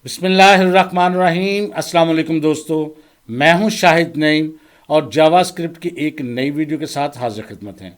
बिस्मिल्लाहिर्रहमानिर्रहीम। अस्सलाम वालेकुम दोस्तों, मैं हूं शाहिद नईम और जावास्क्रिप्ट की एक नई वीडियो के साथ हाजिर खिदमत हैं।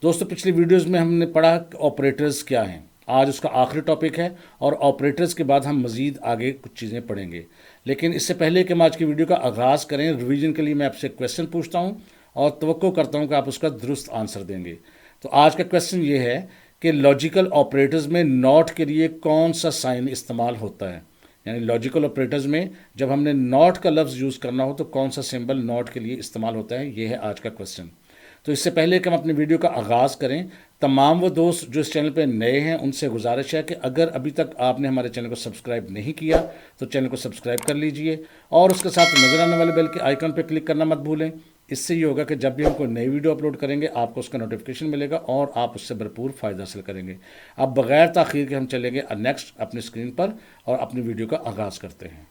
दोस्तों, पिछली वीडियोस में हमने पढ़ा कि ऑपरेटर्स क्या हैं। आज उसका आखिरी टॉपिक है और ऑपरेटर्स के बाद हम मज़ीद आगे कुछ चीज़ें पढ़ेंगे। लेकिन इससे पहले कि हम आज की वीडियो का आगाज़ करें, रिवीजन के लिए मैं आपसे क्वेश्चन पूछता हूँ और तवक्को करता हूँ कि आप उसका दुरुस्त आंसर देंगे। तो आज का क्वेश्चन ये है कि लॉजिकल ऑपरेटर्स में नॉट के लिए कौन सा साइन इस्तेमाल होता है। यानी लॉजिकल ऑपरेटर्स में जब हमने नॉट का लफ्ज़ यूज़ करना हो तो कौन सा सिंबल नॉट के लिए इस्तेमाल होता है, ये है आज का क्वेश्चन। तो इससे पहले कि हम अपनी वीडियो का आगाज़ करें, तमाम वो दोस्त जो इस चैनल पर नए हैं उनसे गुजारिश है कि अगर अभी तक आपने हमारे चैनल को सब्सक्राइब नहीं किया तो चैनल को सब्सक्राइब कर लीजिए और उसके साथ नजर आने वाले बेल के आइकन पर क्लिक करना मत भूलें। इससे ये होगा कि जब भी हम कोई नई वीडियो अपलोड करेंगे आपको उसका नोटिफिकेशन मिलेगा और आप उससे भरपूर फ़ायदा हासिल करेंगे। अब बग़ैर ताख़ीर के हम चलेंगे नेक्स्ट अपनी स्क्रीन पर और अपनी वीडियो का आगाज़ करते हैं।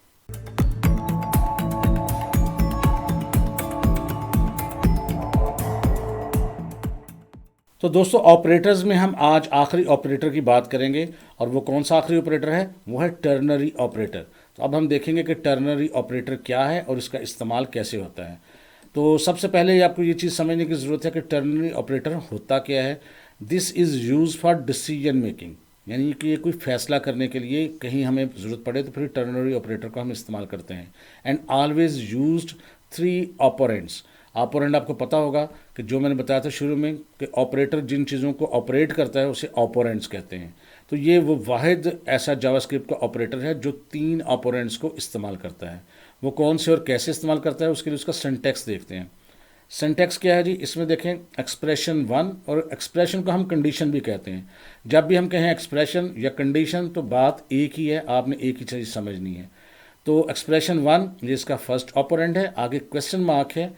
तो दोस्तों, ऑपरेटर्स में हम आज आखिरी ऑपरेटर की बात करेंगे और वो कौन सा आखिरी ऑपरेटर है, वो है टर्नरी ऑपरेटर। तो अब हम देखेंगे कि टर्नरी ऑपरेटर क्या है और इसका इस्तेमाल कैसे होता है। तो सबसे पहले आपको ये चीज़ समझने की ज़रूरत है कि टर्नरी ऑपरेटर होता क्या है। This is use for decision making, यानी कि ये कोई फैसला करने के लिए कहीं हमें ज़रूरत पड़े तो फिर टर्नरी ऑपरेटर को हम इस्तेमाल करते हैं। And always used 3 operands. Operand आपको पता होगा कि जो मैंने बताया था शुरू में कि ऑपरेटर जिन चीज़ों को ऑपरेट करता है उसे ऑपरेंड्स कहते हैं। तो ये वो वाहिद ऐसा जावास्क्रिप्ट का ऑपरेटर है जो 3 ऑपरेंड्स को इस्तेमाल करता है। वो कौन से और कैसे इस्तेमाल करता है उसके लिए उसका सिंटैक्स देखते हैं। सिंटैक्स क्या है जी, इसमें देखें एक्सप्रेशन 1, और एक्सप्रेशन को हम कंडीशन भी कहते हैं। जब भी हम कहें एक्सप्रेशन या कंडीशन तो बात एक ही है, आपने एक ही चीज़ समझनी है। तो एक्सप्रेशन 1 ये इसका फर्स्ट ऑपरेंड है, आगे क्वेश्चन मार्क है।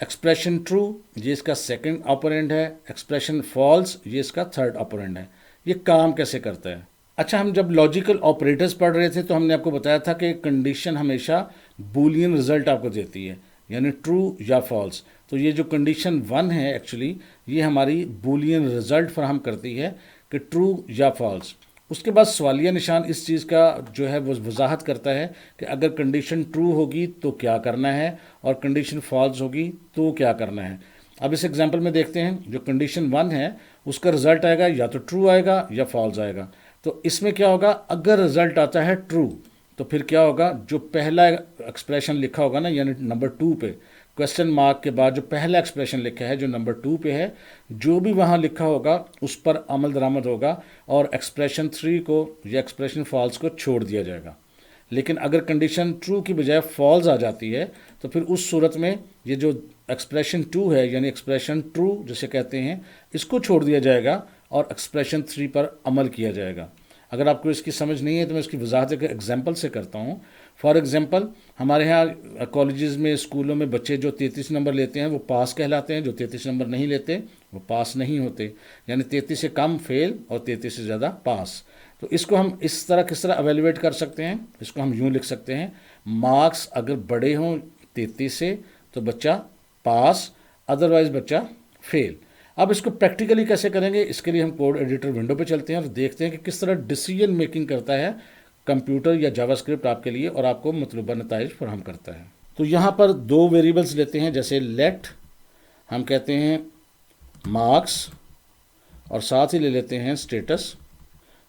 एक्सप्रेशन ट्रू ये इसका सेकंड ऑपरेंड है। एक्सप्रेशन फॉल्स ये इसका थर्ड ऑपरेंड है। ये काम कैसे करता है? अच्छा, हम जब लॉजिकल ऑपरेटर्स पढ़ रहे थे तो हमने आपको बताया था कि कंडीशन हमेशा बूलियन रिजल्ट आपको देती है, यानी ट्रू या फॉल्स। तो ये जो कंडीशन 1 है एक्चुअली ये हमारी बूलियन रिजल्ट फराहम करती है कि ट्रू या फॉल्स। उसके बाद सवालिया निशान इस चीज़ का जो है वो वजाहत करता है कि अगर कंडीशन ट्रू होगी तो क्या करना है और कंडीशन फॉल्स होगी तो क्या करना है। अब इस एग्जांपल में देखते हैं, जो कंडीशन 1 है उसका रिजल्ट आएगा या तो ट्रू आएगा या फॉल्स आएगा। तो इसमें क्या होगा, अगर रिजल्ट आता है ट्रू तो फिर क्या होगा, जो पहला एक्सप्रेशन लिखा होगा ना, यानी नंबर 2 पे क्वेश्चन मार्क के बाद जो पहला एक्सप्रेशन लिखा है जो नंबर 2 पे है, जो भी वहाँ लिखा होगा उस पर अमल दरामद होगा और एक्सप्रेशन 3 को या एक्सप्रेशन फॉल्स को छोड़ दिया जाएगा। लेकिन अगर कंडीशन ट्रू की बजाय फॉल्स आ जाती है तो फिर उस सूरत में ये जो एक्सप्रेशन 2 है यानी एक्सप्रेशन ट्रू जिसे कहते हैं, इसको छोड़ दिया जाएगा और एक्सप्रेशन 3 पर अमल किया जाएगा। अगर आपको इसकी समझ नहीं है तो मैं इसकी वजाहत एक एग्जाम्पल से करता हूँ। फॉर एग्जाम्पल, हमारे यहाँ कॉलेजेस में, स्कूलों में बच्चे जो 33 नंबर लेते हैं वो पास कहलाते हैं, जो 33 नंबर नहीं लेते वो पास नहीं होते। यानी 33 से कम फेल और 33 से ज़्यादा पास। तो इसको हम इस तरह किस तरह एवेलुएट कर सकते हैं, इसको हम यूँ लिख सकते हैं, मार्क्स अगर बड़े हों 33 से तो बच्चा पास, अदरवाइज़ बच्चा फेल। अब इसको प्रैक्टिकली कैसे करेंगे, इसके लिए हम कोड एडिटर विंडो पे चलते हैं और देखते हैं कि किस तरह डिसीजन मेकिंग करता है कंप्यूटर या जावास्क्रिप्ट आपके लिए और आपको मतलूबा नताइज फराहम करता है। तो यहाँ पर 2 वेरिएबल्स लेते हैं, जैसे लेट हम कहते हैं मार्क्स और साथ ही ले लेते हैं स्टेटस।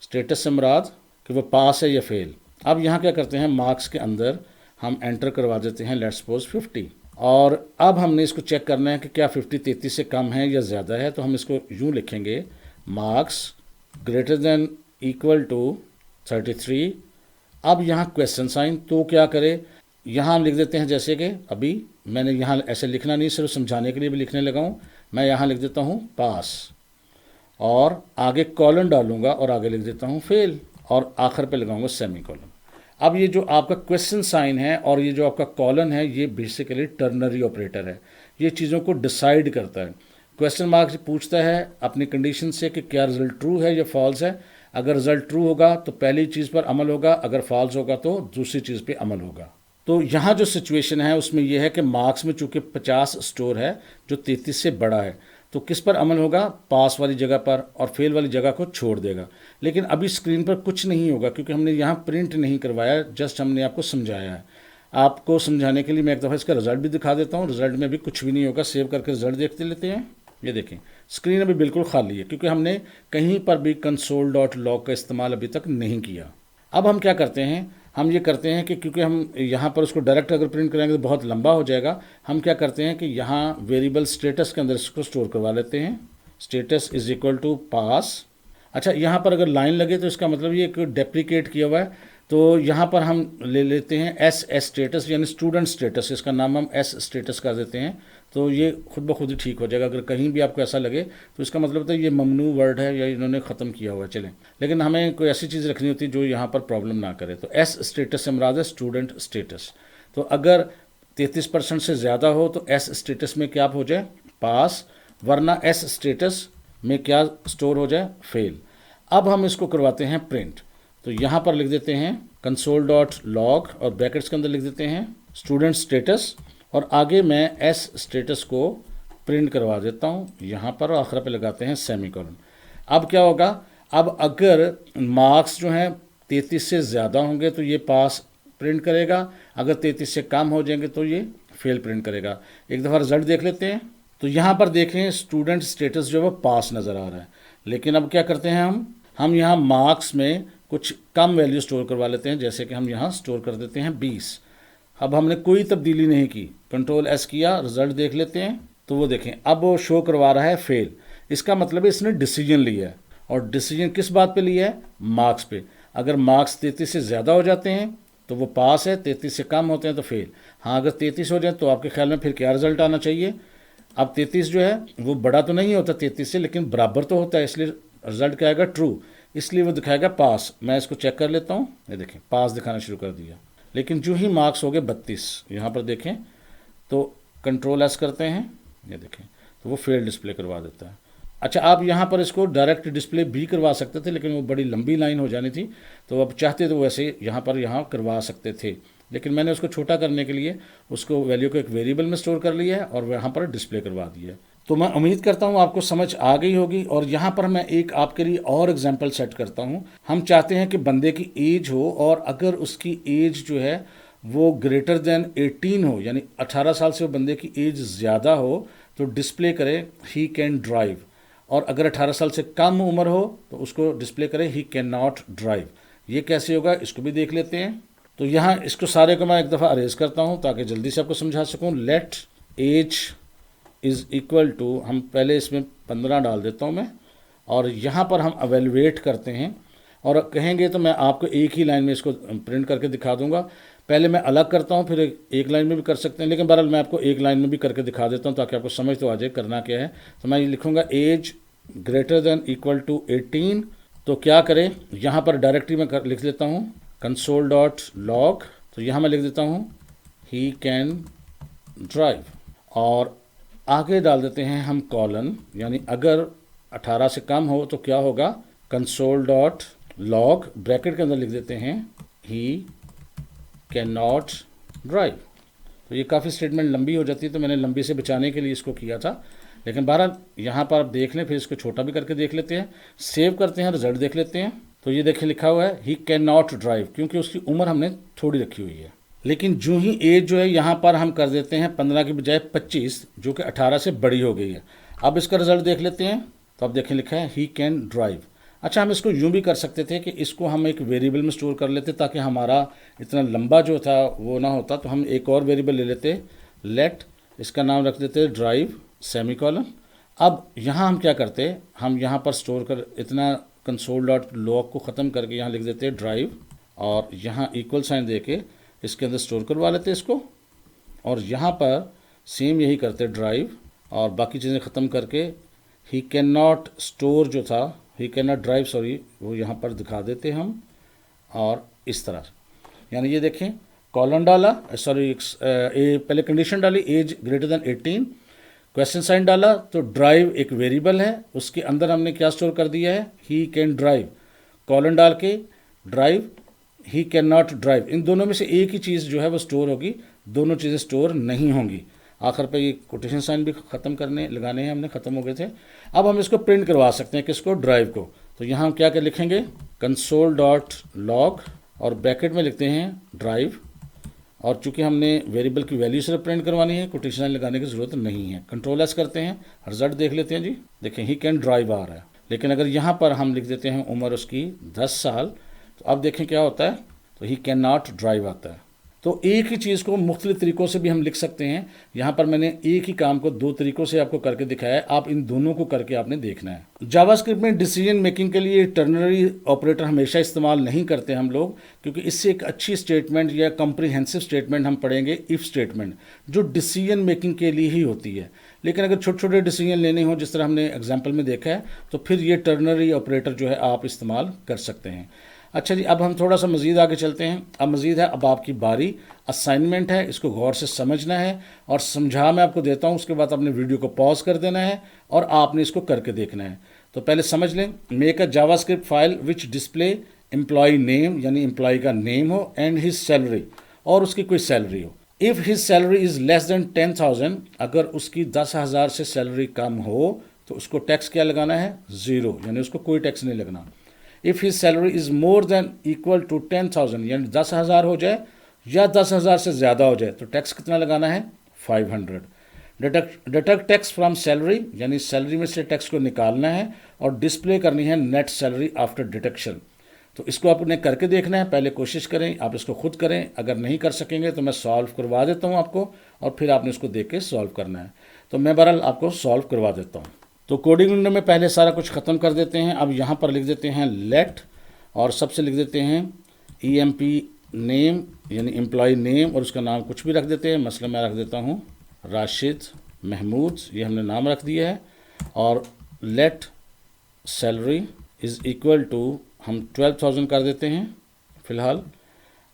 स्टेटस से मुराद कि वो पास है या फेल। अब यहाँ क्या करते हैं, मार्क्स के अंदर हम एंटर करवा देते हैं लेट्स सपोज 50, और अब हमने इसको चेक करना है कि क्या 50 33 से कम है या ज़्यादा है। तो हम इसको यूँ लिखेंगे, marks greater than equal to 33। अब यहाँ क्वेश्चन साइन, तो क्या करें, यहाँ हम लिख देते हैं, जैसे कि अभी मैंने यहाँ ऐसे लिखना नहीं, सिर्फ समझाने के लिए भी लिखने लगा हूँ। मैं यहाँ लिख देता हूँ पास और आगे कॉलन डालूंगा और आगे लिख देता हूँ फेल और आखिर पे लगाऊंगा सेमी कॉलन। अब ये जो आपका क्वेश्चन साइन है और ये जो आपका कॉलन है ये बेसिकली टर्नरी ऑपरेटर है, ये चीज़ों को डिसाइड करता है। क्वेश्चन मार्क पूछता है अपनी कंडीशन से कि क्या रिजल्ट ट्रू है या फॉल्स है। अगर रिजल्ट ट्रू होगा तो पहली चीज़ पर अमल होगा, अगर फॉल्स होगा तो दूसरी चीज़ पे अमल होगा। तो यहाँ जो सिचुएशन है उसमें यह है कि मार्क्स में चूँकि 50 स्टोर है जो 33 से बड़ा है, तो किस पर अमल होगा, पास वाली जगह पर, और फेल वाली जगह को छोड़ देगा। लेकिन अभी स्क्रीन पर कुछ नहीं होगा क्योंकि हमने यहाँ प्रिंट नहीं करवाया, जस्ट हमने आपको समझाया है। आपको समझाने के लिए मैं एक दफ़ा इसका रिजल्ट भी दिखा देता हूँ। रिजल्ट में भी कुछ भी नहीं होगा। सेव करके रिजल्ट देखते लेते हैं। ये देखें, स्क्रीन अभी बिल्कुल खाली है क्योंकि हमने कहीं पर भी console.log का इस्तेमाल अभी तक नहीं किया। अब हम क्या करते हैं, हम ये करते हैं कि क्योंकि हम यहाँ पर उसको डायरेक्ट अगर प्रिंट करेंगे तो बहुत लंबा हो जाएगा, हम क्या करते हैं कि यहाँ वेरिएबल स्टेटस के अंदर इसको स्टोर करवा लेते हैं। स्टेटस इज इक्वल टू पास। अच्छा, यहाँ पर अगर लाइन लगे तो इसका मतलब ये कि डेप्रीकेट किया हुआ है, तो यहाँ पर हम ले लेते हैं एस स्टेटस, यानी स्टूडेंट स्टेटस, इसका नाम हम एस स्टेटस कर देते हैं। तो ये खुद ब खुद ही ठीक हो जाएगा। अगर कहीं भी आपको ऐसा लगे तो इसका मतलब तो ये ममनू वर्ड है या इन्होंने ख़त्म किया हुआ है। चलें, लेकिन हमें कोई ऐसी चीज़ रखनी होती है जो यहाँ पर प्रॉब्लम ना करे। तो एस स्टेटस से मुराद है स्टूडेंट स्टेटस। तो अगर 33% से ज़्यादा हो तो एस स्टेटस में क्या हो जाए, पास, वरना एस स्टेटस में क्या स्टोर हो जाए, फेल। अब हम इसको करवाते हैं प्रिंट। तो यहाँ पर लिख देते हैं console.log और ब्रैकेट्स के अंदर लिख देते हैं स्टूडेंट स्टेटस, और आगे मैं एस स्टेटस को प्रिंट करवा देता हूँ यहाँ पर, और आखिर पे लगाते हैं सेमीकोलन। अब क्या होगा, अब अगर मार्क्स जो हैं 33 से ज़्यादा होंगे तो ये पास प्रिंट करेगा, अगर 33 से कम हो जाएंगे तो ये फेल प्रिंट करेगा। एक दफ़ा रिजल्ट देख लेते हैं। तो यहाँ पर देखें स्टूडेंट स्टेटस जो है वो पास नज़र आ रहा है, लेकिन अब क्या करते हैं हम यहाँ मार्क्स में कुछ कम वैल्यू स्टोर करवा लेते हैं, जैसे कि हम यहाँ स्टोर कर देते हैं 20। अब हमने कोई तब्दीली नहीं की, कंट्रोल एस किया, रिजल्ट देख लेते हैं। तो वो देखें अब वो शो करवा रहा है फेल। इसका मतलब है इसने डिसीजन लिया है, और डिसीजन किस बात पे लिया है, मार्क्स पे। अगर मार्क्स 33 से ज़्यादा हो जाते हैं तो वो पास है, 33 से कम होते हैं तो फेल। हाँ, अगर 33 हो जाए तो आपके ख्याल में फिर क्या रिजल्ट आना चाहिए। अब 33 जो है वो बड़ा तो नहीं होता 33 से, लेकिन बराबर तो होता है, इसलिए रिजल्ट क्या आएगा, ट्रू, इसलिए वो दिखाएगा पास। मैं इसको चेक कर लेता हूँ। ये देखें पास दिखाना शुरू कर दिया, लेकिन जो ही मार्क्स हो गए 32, यहाँ पर देखें तो कंट्रोल एस करते हैं, ये देखें तो वो फेल डिस्प्ले करवा देता है। अच्छा, आप यहाँ पर इसको डायरेक्ट डिस्प्ले भी करवा सकते थे, लेकिन वो बड़ी लंबी लाइन हो जानी थी, तो अब चाहते तो वैसे यहाँ करवा सकते थे, लेकिन मैंने उसको छोटा करने के लिए उसको वैल्यू को एक वेरिएबल में स्टोर कर लिया है और वहाँ पर डिस्प्ले करवा दिया है। तो मैं उम्मीद करता हूँ आपको समझ आ गई होगी। और यहाँ पर मैं एक आपके लिए और एग्जांपल सेट करता हूँ। हम चाहते हैं कि बंदे की एज हो, और अगर उसकी एज जो है वो ग्रेटर देन 18 हो, यानी 18 साल से वो बंदे की एज ज़्यादा हो, तो डिस्प्ले करे ही कैन ड्राइव, और अगर 18 साल से कम उम्र हो तो उसको डिस्प्ले करे ही कैन नॉट ड्राइव। ये कैसे होगा इसको भी देख लेते हैं। तो यहाँ इसको सारे को मैं एक दफ़ा अरेज करता हूँ ताकि जल्दी से आपको समझा सकूँ। Let age is equal to, हम पहले इसमें 15 डाल देता हूँ मैं, और यहाँ पर हम एवेलुएट करते हैं, और कहेंगे तो मैं आपको एक ही लाइन में इसको प्रिंट करके दिखा दूंगा। पहले मैं अलग करता हूँ, फिर एक लाइन में भी कर सकते हैं, लेकिन बहरहाल मैं आपको एक लाइन में भी करके दिखा देता हूँ ताकि आपको समझ तो आ जाए करना क्या है। तो मैं ये लिखूँगा age greater than equal to 18। तो क्या करें, यहाँ पर डायरेक्टरी में लिख देता हूँ console.log। तो यहाँ मैं लिख देता हूँ ही कैन ड्राइव, और आगे डाल देते हैं हम कॉलन, यानी अगर 18 से कम हो तो क्या होगा, console.log ब्रैकेट के अंदर लिख देते हैं ही कैन नॉट ड्राइव। तो ये काफ़ी स्टेटमेंट लंबी हो जाती है, तो मैंने लंबी से बचाने के लिए इसको किया था, लेकिन बहरहाल यहाँ पर आप देख लें, फिर इसको छोटा भी करके देख लेते हैं, सेव करते हैं, रिजल्ट देख लेते हैं। तो ये देखें लिखा हुआ है ही कैन नॉट ड्राइव, क्योंकि उसकी उम्र हमने थोड़ी रखी हुई है। लेकिन जो ही एज जो है यहाँ पर हम कर देते हैं 15 की बजाय 25, जो कि 18 से बड़ी हो गई है। अब इसका रिजल्ट देख लेते हैं। तो अब देखें लिखा है ही कैन ड्राइव। अच्छा, हम इसको यूँ भी कर सकते थे कि इसको हम एक वेरिएबल में स्टोर कर लेते ताकि हमारा इतना लंबा जो था वो ना होता। तो हम एक और वेरिएबल ले लेते, लेट, इसका नाम रख देते ड्राइव सेमीकोलन। अब यहाँ हम क्या करते, हम यहाँ पर स्टोर कर इतना console.log को ख़त्म करके यहाँ लिख देते हैं ड्राइव, और यहाँ इक्वल साइन दे के इसके अंदर स्टोर करवा लेते हैं इसको, और यहाँ पर सेम यही करते ड्राइव, और बाकी चीज़ें ख़त्म करके ही कैन नॉट स्टोर जो था, ही कैन नॉट ड्राइव सॉरी, वो यहाँ पर दिखा देते हम, और इस तरह। यानी ये देखें कॉलन डाला, सॉरी पहले कंडीशन डाली age greater than 18, question sign डाला, तो ड्राइव एक वेरिएबल है, उसके अंदर हमने क्या स्टोर कर दिया है ही कैन ड्राइव, कॉलन डाल के drive he can not drive. इन दोनों में से एक ही चीज़ जो है वो स्टोर होगी, दोनों चीज़ें स्टोर नहीं होंगी। आखिर पे ये कोटेशन साइन भी ख़त्म करने लगाने हैं हमने, ख़त्म हो गए थे। अब हम इसको प्रिंट करवा सकते हैं, किसको, ड्राइव को। तो यहाँ हम क्या क्या लिखेंगे, कंसोल डॉट लॉग और ब्रैकेट में लिखते हैं ड्राइव, और चूंकि हमने वेरिएबल की वैल्यू सिर्फ प्रिंट करवानी है, कोटेशन साइन लगाने की ज़रूरत नहीं है। कंट्रोल एस करते हैं, रिजल्ट देख लेते हैं जी। देखें ही कैन ड्राइव आ रहा है, लेकिन अगर यहाँ पर हम लिख देते हैं उम्र उसकी 10 साल, तो अब देखें क्या होता है, तो ही कैन नॉट ड्राइव आता है। तो एक ही चीज़ को मुख्तलिफ तरीक़ों से भी हम लिख सकते हैं। यहाँ पर मैंने एक ही काम को दो तरीक़ों से आपको करके दिखाया है, आप इन दोनों को करके आपने देखना है। जावास्क्रिप्ट में डिसीजन मेकिंग के लिए टर्नरी ऑपरेटर हमेशा इस्तेमाल नहीं करते हम लोग, क्योंकि इससे एक अच्छी स्टेटमेंट या कॉम्प्रिहेंसिव स्टेटमेंट हम पढ़ेंगे, इफ़ स्टेटमेंट, जो डिसीजन मेकिंग के लिए ही होती है। लेकिन अगर छोटे छोटे डिसीजन लेने हो, जिस तरह हमने एग्जाम्पल में देखा है, तो फिर ये टर्नरी ऑपरेटर जो है आप इस्तेमाल कर सकते हैं। अच्छा जी, अब हम थोड़ा सा मज़ीद आगे चलते हैं। अब मज़ीद है, अब आपकी बारी, असाइनमेंट है, इसको गौर से समझना है और समझा मैं आपको देता हूँ, उसके बाद आपने वीडियो को पॉज कर देना है और आपने इसको करके देखना है। तो पहले समझ लें, make a JavaScript file which display employee name, यानी एम्प्लॉय का नेम हो, एंड हिज सैलरी, और उसकी कोई सैलरी हो। If his salary is less than 10,000, अगर उसकी 10,000 से सैलरी कम हो तो उसको टैक्स क्या लगाना है, 0, यानी उसको कोई टैक्स नहीं लगना। If his salary is more than equal to 10,000, यानी 10,000 हो जाए या 10,000 से ज़्यादा हो जाए, तो टैक्स कितना लगाना है, 500। डिडक्ट टैक्स फ्रॉम सैलरी, यानी सैलरी में से टैक्स को निकालना है और डिस्प्ले करनी है नेट सैलरी आफ्टर डिडक्शन। तो इसको आपने करके देखना है, पहले कोशिश करें, आप इसको खुद करें। अगर नहीं कर सकेंगे तो मैं सॉल्व करवा देता हूँ आपको, और फिर आपने इसको देख के सॉल्व करना है। तो मैं बहरहाल आपको सॉल्व करवा देता हूँ। तो कोडिंग विंडो में पहले सारा कुछ ख़त्म कर देते हैं। अब यहाँ पर लिख देते हैं लेट, और सबसे लिख देते हैं EMP नेम, यानी एम्प्लॉय नेम, और उसका नाम कुछ भी रख देते हैं। मसला मैं रख देता हूँ राशिद महमूद, ये हमने नाम रख दिया है। और let salary is equal to, हम 12,000 कर देते हैं फ़िलहाल।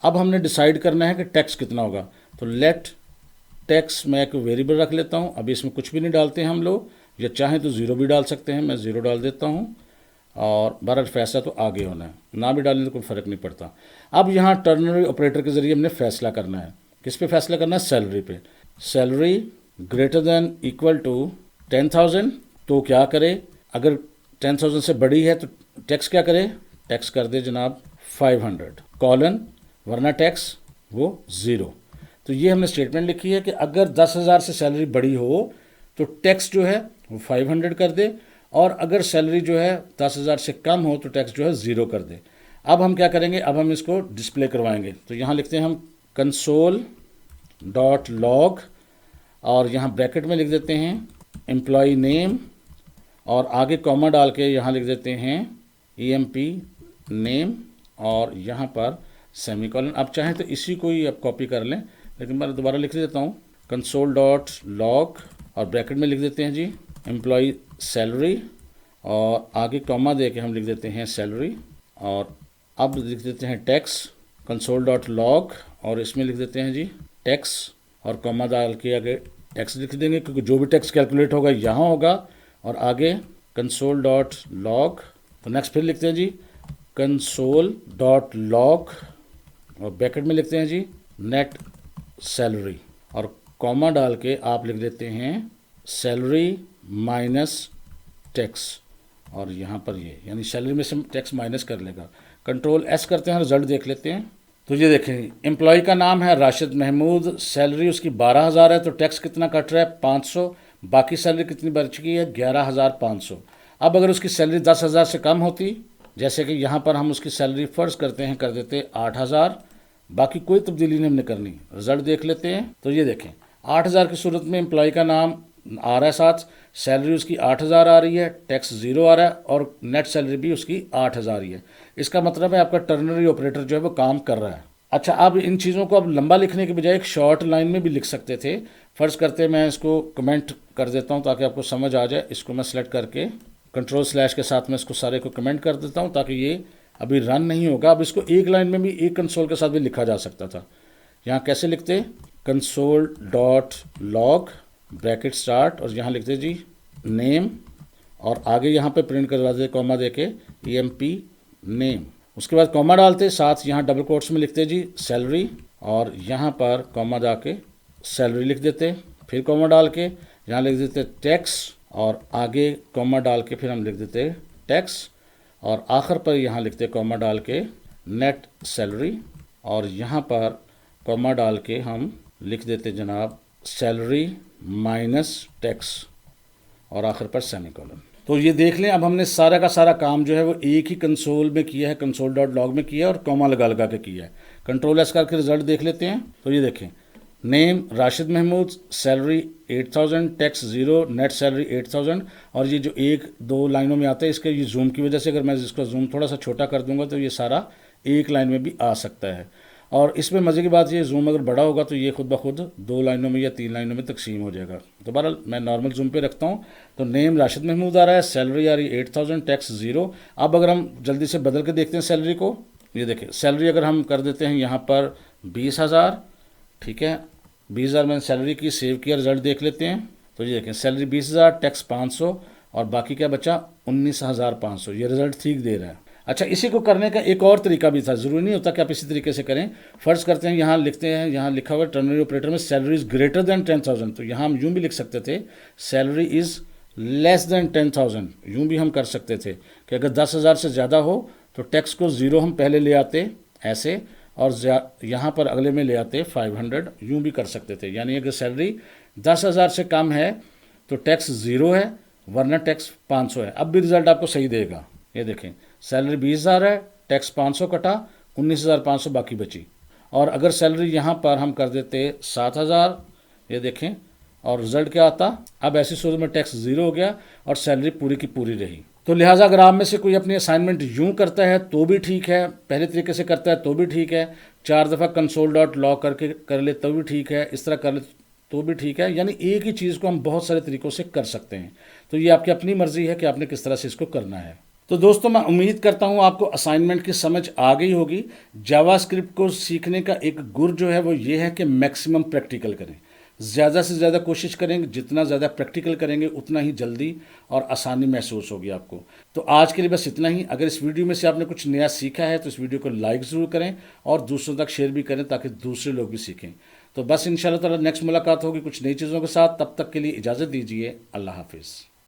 अब हमने डिसाइड करना है कि टैक्स कितना होगा। तो लेट टैक्स मैं एक वेरिएबल रख लेता हूँ, अभी इसमें कुछ भी नहीं डालते हैं हम लोग, या चाहें तो 0 भी डाल सकते हैं, मैं 0 डाल देता हूँ। और बहरहाल फैसला तो आगे होना है, ना भी डालने तो कोई फ़र्क नहीं पड़ता। अब यहाँ टर्नरी ऑपरेटर के ज़रिए हमने फैसला करना है, किस पे फैसला करना है, सैलरी पे। Salary greater than equal to 10,000, तो क्या करे, अगर 10,000 से बड़ी है तो टैक्स क्या करे, टैक्स कर दे जनाब 500 कॉलन, वरना टैक्स वो 0। तो ये हमने स्टेटमेंट लिखी है कि अगर 10,000 से सैलरी बड़ी हो तो टैक्स जो है वो 500 कर दे, और अगर सैलरी जो है 10,000 से कम हो तो टैक्स जो है 0 कर दे। अब हम क्या करेंगे, अब हम इसको डिस्प्ले करवाएंगे। तो यहाँ लिखते हैं हम कंसोल डॉट लॉग, और यहाँ ब्रैकेट में लिख देते हैं एम्प्लॉय नेम, और आगे कॉमा डाल के यहाँ लिख देते हैं EMP नेम, और यहाँ पर सेमीकोलन। आप चाहें तो इसी को ही आप कॉपी कर लें, लेकिन मैं दोबारा लिख देता हूँ कंसोल डॉट लॉग, और ब्रैकेट में लिख देते हैं जी एम्प्लॉय सैलरी, और आगे कॉमा दे के हम लिख देते हैं सैलरी, और अब लिख देते हैं टैक्स कंसोल डॉट लॉग, और इसमें लिख देते हैं जी टैक्स, और कॉमा डाल के आगे टैक्स लिख देंगे, क्योंकि जो भी टैक्स कैलकुलेट होगा यहाँ होगा, और आगे कंसोल डॉट लॉग। तो नेक्स्ट फिर लिखते हैं जी कंसोल डॉट लॉग, और ब्रैकेट में लिखते हैं जी नेट सैलरी, और कॉमा डाल के आप लिख देते हैं सैलरी माइनस टैक्स, और यहाँ पर ये यानी सैलरी में से टैक्स माइनस कर लेगा। कंट्रोल एस करते हैं, रिजल्ट देख लेते हैं। तो ये देखें, एम्प्लॉय का नाम है राशिद महमूद, सैलरी उसकी 12,000 है, तो टैक्स कितना कट रहा है, 500। बाकी सैलरी कितनी बच गई है, 11,500। अब अगर उसकी सैलरी 10,000 से कम होती, जैसे कि यहाँ पर हम उसकी सैलरी फ़र्ज करते हैं, कर देते 8,000, बाकी कोई तब्दीली नहीं हमने करनी। रिजल्ट देख लेते हैं। तो ये देखें 8,000 की सूरत में एम्प्लॉय का नाम आ रहा है साथ, सैलरी उसकी 8,000 आ रही है, टैक्स 0 आ रहा है, और नेट सैलरी भी उसकी 8,000 ही है। इसका मतलब है आपका टर्नरी ऑपरेटर जो है वो काम कर रहा है। अच्छा, अब इन चीज़ों को अब लंबा लिखने के बजाय एक शॉर्ट लाइन में भी लिख सकते थे। फ़र्ज़ करते मैं इसको कमेंट कर देता हूँ ताकि आपको समझ आ जाए। इसको मैं सेलेक्ट करके कंट्रोल/ के साथ में इसको सारे को कमेंट कर देता हूँ ताकि ये अभी रन नहीं होगा। अब इसको एक लाइन में भी एक कंसोल के साथ भी लिखा जा सकता था। यहाँ कैसे लिखते, console dot log bracket start, और यहाँ लिखते जी नेम, और आगे यहाँ पे प्रिंट करवा दे कॉमा दे के EMP नेम। उसके बाद कॉमा डालते, साथ यहाँ डबल कोट्स में लिखते जी सैलरी, और यहाँ पर कॉमा जा के सैलरी लिख देते। फिर कॉमा डाल के यहाँ लिख देते टैक्स और आगे कॉमा डाल के फिर हम लिख देते टैक्स और आखिर पर यहाँ लिखते कॉमा डाल के नेट सैलरी और यहाँ पर कॉमा डाल के हम लिख देते जनाब सैलरी माइनस टैक्स और आखिर पर सेमीकोलन। तो ये देख लें, अब हमने सारा का सारा काम जो है वो एक ही कंसोल में किया है, कंसोल डॉट लॉग में किया है और कॉमा लगा लगा के किया है। कंट्रोल एस करके रिजल्ट देख लेते हैं। तो ये देखें, name Rashid Mahmood, salary 8000, tax 0, net salary 8000। और ये जो एक दो लाइनों में आता है, इसके ये जूम की वजह से अगर मैं इसको जूम थोड़ा सा छोटा कर दूंगा तो ये सारा एक लाइन में भी आ सकता है। और इसमें मज़े की बात ये, जूम अगर बड़ा होगा तो ये खुद ब खुद 2 लाइनों में या 3 लाइनों में तकसीम हो जाएगा। तो बहरहाल मैं नॉर्मल जूम पे रखता हूँ। तो नेम राशिद महमूद आ रहा है, सैलरी आ रही 8000, टैक्स 0। अब अगर हम जल्दी से बदल के देखते हैं सैलरी को, ये देखें सैलरी अगर हम कर देते हैं यहाँ पर 20,000, ठीक है, 20,000 मैंने सैलरी की, सेव किया, रिजल्ट देख लेते हैं। तो ये देखें सैलरी 20,000, टैक्स 500 और बाकी क्या बचा 19,500। ये रिजल्ट ठीक दे रहा है। अच्छा, इसी को करने का एक और तरीका भी था, ज़रूरी नहीं होता कि आप इसी तरीके से करें। फ़र्ज़ करते हैं यहाँ लिखते हैं, यहाँ लिखा हुआ टर्नरी ऑपरेटर में सैलरी इज़ ग्रेटर दैन 10,000, तो यहाँ हम यूँ भी लिख सकते थे सैलरी इज़ लेस दैन 10,000। यूँ भी हम कर सकते थे कि अगर 10,000 से ज़्यादा हो तो टैक्स को 0 हम पहले ले आते ऐसे, और यहाँ पर अगले में ले आते 500। यूँ भी कर सकते थे, यानी अगर सैलरी 10,000 से कम है तो टैक्स 0 है, वरना टैक्स 500 है। अब भी रिज़ल्ट आपको सही देगा। ये देखें सैलरी 20,000 है, टैक्स 500 कटा, 19,500 बाकी बची। और अगर सैलरी यहाँ पर हम कर देते 7,000, ये देखें, और रिजल्ट क्या आता, अब ऐसी सूरत में टैक्स 0 हो गया और सैलरी पूरी की पूरी रही। तो लिहाजा अगर आप में से कोई अपनी असाइनमेंट यूँ करता है तो भी ठीक है, पहले तरीके से करता है तो भी ठीक है, 4 दफ़ा कंसोल डॉट लॉग करके कर ले तो भी ठीक है, इस तरह कर ले तो भी ठीक है। यानी एक ही चीज़ को हम बहुत सारे तरीक़ों से कर सकते हैं। तो ये आपकी अपनी मर्ज़ी है कि आपने किस तरह से इसको करना है। तो दोस्तों, मैं उम्मीद करता हूँ आपको असाइनमेंट की समझ आ गई होगी। जावास्क्रिप्ट को सीखने का एक गुर जो है वो ये है कि मैक्सिमम प्रैक्टिकल करें, ज़्यादा से ज़्यादा कोशिश करेंगे। जितना ज़्यादा प्रैक्टिकल करेंगे उतना ही जल्दी और आसानी महसूस होगी आपको। तो आज के लिए बस इतना ही। अगर इस वीडियो में से आपने कुछ नया सीखा है तो इस वीडियो को लाइक ज़रूर करें और दूसरों तक शेयर भी करें ताकि दूसरे लोग भी सीखें। तो बस इंशाल्लाह ताला नेक्स्ट मुलाकात होगी कुछ नई चीज़ों के साथ। तब तक के लिए इजाज़त दीजिए। अल्लाह हाफिज़।